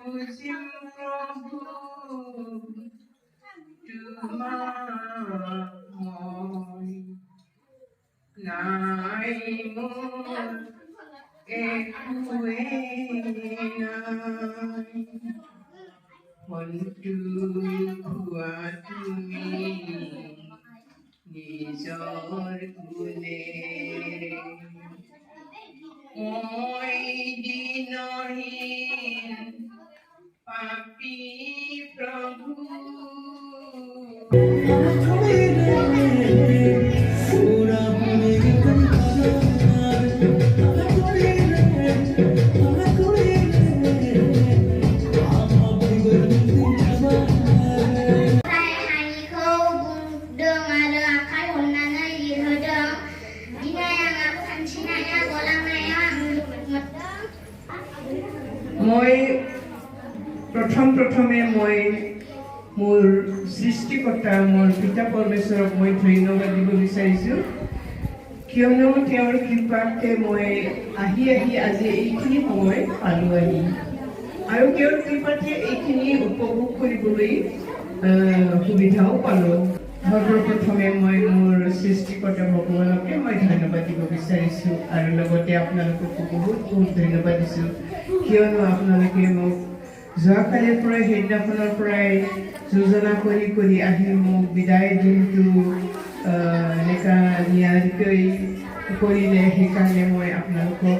বুঝিম প্ৰভু তোমায় নাই মোৰ একোৱে নাই মনটো খোৱা তুমি নিজৰ গুণেৰে মই দিনহীন পাপী প্ৰভু মই প্ৰথমে মই মোৰ সৃষ্টিকৰ্তা মোৰ পিতা পৰমেশ্বৰক মই ধন্যবাদ দিব বিচাৰিছোঁ কিয়নো তেওঁৰ কৃপাতে মই আহি আজি এইখিনি সময় পালোঁ আহি আৰু তেওঁৰ কৃপাতে এইখিনি উপভোগ কৰিবলৈ সুবিধাও পালোঁ সৰ্বপ্ৰথমে মই মোৰ সৃষ্টিকৰ্তা ভগৱানকে মই ধন্যবাদ দিব বিচাৰিছোঁ আৰু লগতে আপোনালোককো বহুত ধন্যবাদ দিছোঁ কিয়নো আপোনালোকে মোক যোৱাকালিৰ পৰাই সেইদিনাখনৰ পৰাই যোজনা কৰি আহি মোক বিদায় দিনটো এনেকুৱা নিয়াৰিকৈ কৰিলে সেইকাৰণে মই আপোনালোকক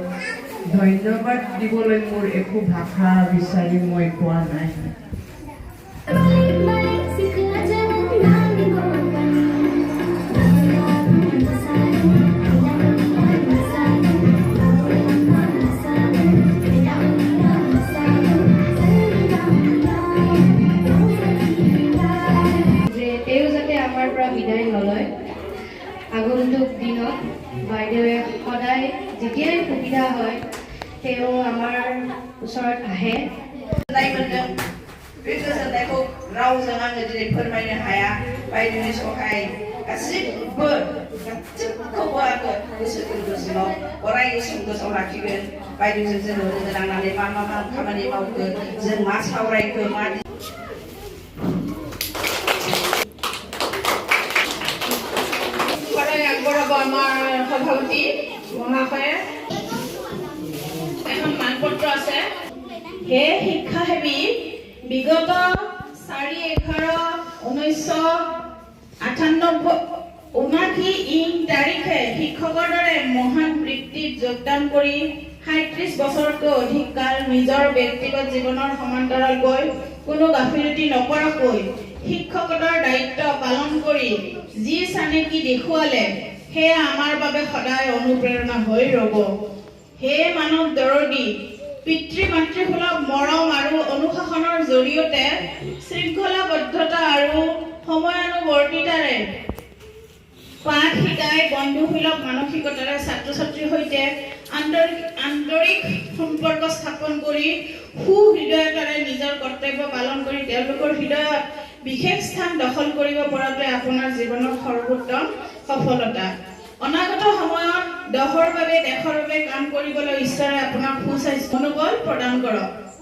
ধন্যবাদ দিবলৈ মোৰ একো ভাষা বিচাৰি মই পোৱা নাই বিদায় নলয় আগন্তুক দিনত বাইদেৱে সদায় যেতিয়াই সুবিধা হয় তেওঁ আমাৰ ওচৰত আহে गोजोननायखौ रावजों आङो दिनै फोरमायनो हाया बायदिनि सहाय गासिबखौबो आङो गोसो गोरबोसिमाव अराय गोसोआव लाखिगोन बायदिजों जोङो लोगो नांनानै मा खामानि मावगोन जों मा सावरायखो मा আমাৰ সভাপতি মহাশয়ে এখন মানপত্ৰ আছে হে শিক্ষাসেৱী বিগত 4/11/1998 ইং তাৰিখে শিক্ষকৰ দৰে মহান বৃত্তিত যোগদান কৰি 37 বছৰতকৈ অধিক কাল নিজৰ ব্যক্তিগত জীৱনৰ সমান্তৰালকৈ কোনো গাফিলতি নকৰাকৈ শিক্ষকতাৰ দায়িত্ব পালন কৰি যি চানেকি দেখুৱালে সেয়া আমাৰ বাবে সদায় অনুপ্ৰেৰণা হৈ ৰ'ব হে মানৱ দৰদী পিতৃ মাতৃসুলভ মৰম আৰু অনুশাসনৰ জৰিয়তে শৃংখলাবদ্ধতা আৰু সময়ানুৱৰ্তিতাৰে পাঠ শিকাই বন্ধুসুলভ মানসিকতাৰে ছাত্ৰ ছাত্ৰীৰ সৈতে আন্তৰিক সম্পৰ্ক স্থাপন কৰি সুহৃদয়তাৰে নিজৰ কৰ্তব্য পালন কৰি তেওঁলোকৰ হৃদয়ত বিশেষ স্থান দখল কৰিব পৰাটোৱে আপোনাৰ জীৱনৰ সৰ্বোত্তম সফলতা অনাগত সময়ত দেশৰ বাবে কাম কৰিবলৈ ঈশ্বৰে আপোনাক সুস্বাস্থ্য মনোবল প্ৰদান কৰক